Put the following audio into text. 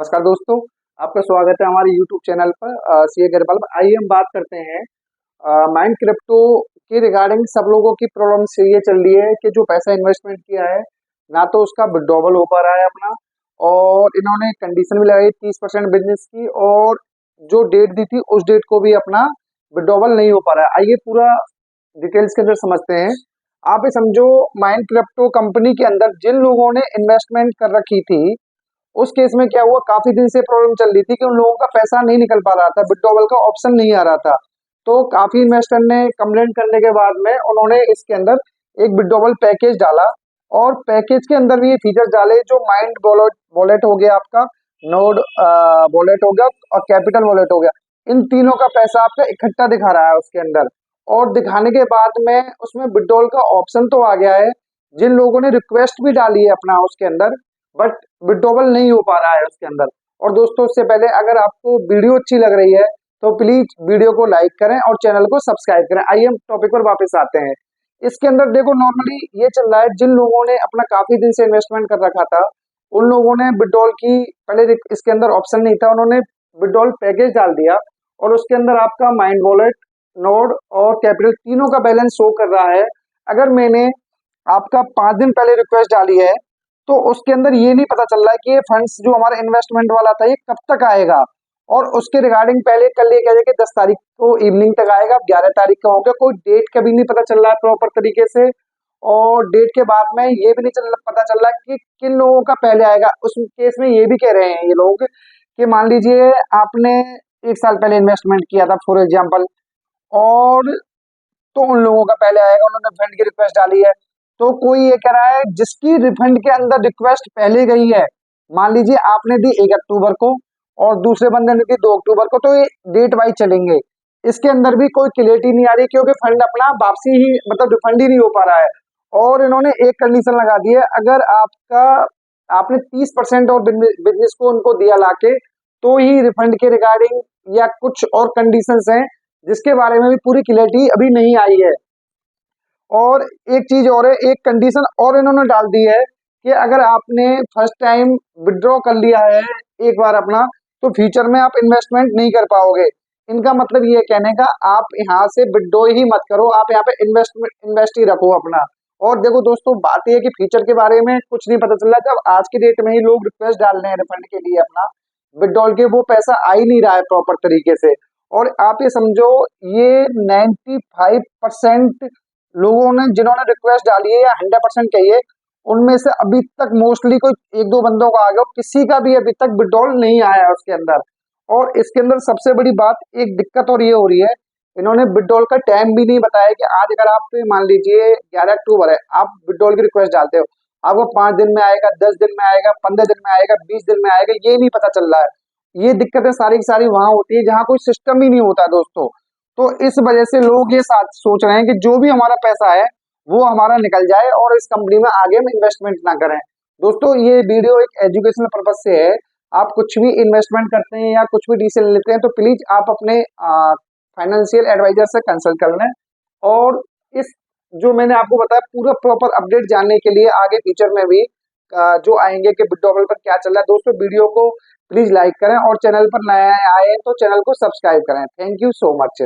नमस्कार दोस्तों, आपका स्वागत है हमारे YouTube चैनल पर सीए अग्रवाल पर। आइए हम बात करते हैं माइंड क्रिप्टो के रिगार्डिंग। सब लोगों की प्रॉब्लम ये चल रही है कि जो पैसा इन्वेस्टमेंट किया है ना तो उसका विड्रॉवल हो पा रहा है अपना, और इन्होंने कंडीशन भी लगाई 30% बिजनेस की, और जो डेट दी थी उस डेट को भी अपना विड्रॉवल नहीं हो पा रहा है। आइए पूरा डिटेल्स के अंदर समझते हैं। आप ये समझो, माइंड क्रिप्टो कंपनी के अंदर जिन लोगों ने इन्वेस्टमेंट कर रखी थी, उस केस में क्या हुआ, काफी दिन से प्रॉब्लम चल रही थी कि उन लोगों का पैसा नहीं निकल पा रहा था, विड्रॉवल का ऑप्शन नहीं आ रहा था। तो काफी इन्वेस्टर ने कंप्लेंट करने के बाद में उन्होंने इसके अंदर एक विड्रॉवल पैकेज डाला, और पैकेज के अंदर भी ये फीचर्स डाले जो माइंड वॉलेट वॉलेट हो गया आपका, नोड वॉलेट हो गया और कैपिटल वॉलेट हो गया। इन तीनों का पैसा आपका इकट्ठा दिखा रहा है उसके अंदर, और दिखाने के बाद में उसमें विड्रॉवल का ऑप्शन तो आ गया है। जिन लोगों ने रिक्वेस्ट भी डाली है अपना उसके अंदर, बट विड्रॉवल नहीं हो पा रहा है उसके अंदर। और दोस्तों, उससे पहले अगर आपको वीडियो अच्छी लग रही है तो प्लीज वीडियो को लाइक करें और चैनल को सब्सक्राइब करें। आइए हम टॉपिक पर वापस आते हैं। इसके अंदर देखो, नॉर्मली ये चल रहा है, जिन लोगों ने अपना काफी दिन से इन्वेस्टमेंट कर रखा था उन लोगों ने विड्रॉल की, पहले इसके अंदर ऑप्शन नहीं था, उन्होंने विड्रॉल पैकेज डाल दिया, और उसके अंदर आपका माइंड वॉलेट, नोड और कैपिटल तीनों का बैलेंस शो कर रहा है। अगर मैंने आपका 5 दिन पहले रिक्वेस्ट डाली है तो उसके अंदर ये नहीं पता चल रहा है कि ये फंड्स जो हमारा इन्वेस्टमेंट वाला था ये कब तक आएगा। और उसके रिगार्डिंग पहले कल ये कह रहे कि 10 तारीख को इवनिंग तक आएगा, 11 तारीख का हो गया, कोई डेट कभी नहीं पता चल रहा है प्रॉपर तरीके से। और डेट के बाद में ये भी नहीं पता चल रहा है कि किन लोगों का पहले आएगा। उस केस में ये भी कह रहे हैं ये लोग कि मान लीजिए आपने 1 साल पहले इन्वेस्टमेंट किया था फॉर एग्जाम्पल, और तो उन लोगों का पहले आएगा, उन्होंने फंड की रिक्वेस्ट डाली है। तो कोई ये कह रहा है जिसकी रिफंड के अंदर रिक्वेस्ट पहले गई है, मान लीजिए आपने दी 1 अक्टूबर को और दूसरे बंदे ने दी 2 अक्टूबर को, तो ये डेट वाइज चलेंगे। इसके अंदर भी कोई क्लियरिटी नहीं आ रही क्योंकि फंड अपना वापसी ही, मतलब रिफंड ही नहीं हो पा रहा है। और इन्होंने एक कंडीशन लगा दी है, अगर आपका आपने 30% और बिजनेस को उनको दिया लाके, तो ही रिफंड के रिगार्डिंग या कुछ और कंडीशंस हैं जिसके बारे में भी पूरी क्लियरिटी अभी नहीं आई है। और एक चीज और है, एक कंडीशन और इन्होंने डाल दी है कि अगर आपने फर्स्ट टाइम विड्रॉ कर लिया है एक बार अपना, तो फ्यूचर में आप इन्वेस्टमेंट नहीं कर पाओगे। इनका मतलब ये कहने का, आप यहाँ से विड्रॉ ही मत करो, आप यहाँ पे इन्वेस्ट ही रखो अपना। और देखो दोस्तों, बात यह है कि फ्यूचर के बारे में कुछ नहीं पता चल रहा। जब आज की डेट में ही लोग रिक्वेस्ट डाल रहे हैं रिफंड के लिए अपना विड्रॉल के, वो पैसा आ ही नहीं रहा है प्रॉपर तरीके से। और आप ये समझो, ये 95% लोगों ने जिन्होंने रिक्वेस्ट डाली है, या 100% कहिए, उनमें से अभी तक मोस्टली कोई 1-2 बंदों का आ गया, किसी का भी अभी तक विड्रॉल नहीं आया है उसके अंदर। और इसके अंदर सबसे बड़ी बात, एक दिक्कत और ये हो रही है, इन्होंने विड्रॉल का टाइम भी नहीं बताया कि आज अगर आप मान लीजिए 11 अक्टूबर है, आप विड्रॉल की रिक्वेस्ट डालते हो, आपको 5 दिन में आएगा, 10 दिन में आएगा, 15 दिन में आएगा, 20 दिन में आएगा, ये नहीं पता चल रहा है। ये दिक्कतें सारी की सारी वहां होती है जहां कोई सिस्टम ही नहीं होता दोस्तों। तो इस वजह से लोग ये सोच रहे हैं कि जो भी हमारा पैसा है वो हमारा निकल जाए और इस कंपनी में आगे हम इन्वेस्टमेंट ना करें। दोस्तों, ये वीडियो एक एजुकेशनल पर्पज से है। आप कुछ भी इन्वेस्टमेंट करते हैं या कुछ भी डिसीजन लेते हैं तो प्लीज आप अपने फाइनेंशियल एडवाइजर से कंसल्ट कर लें। और इस जो मैंने आपको बताया पूरा प्रॉपर अपडेट जानने के लिए आगे फ्यूचर में भी जो आएंगे कि विड्रॉवल पर क्या चल रहा है, दोस्तों वीडियो को प्लीज लाइक करें और चैनल पर नए आए हैं तो चैनल को सब्सक्राइब करें। Thank you so much.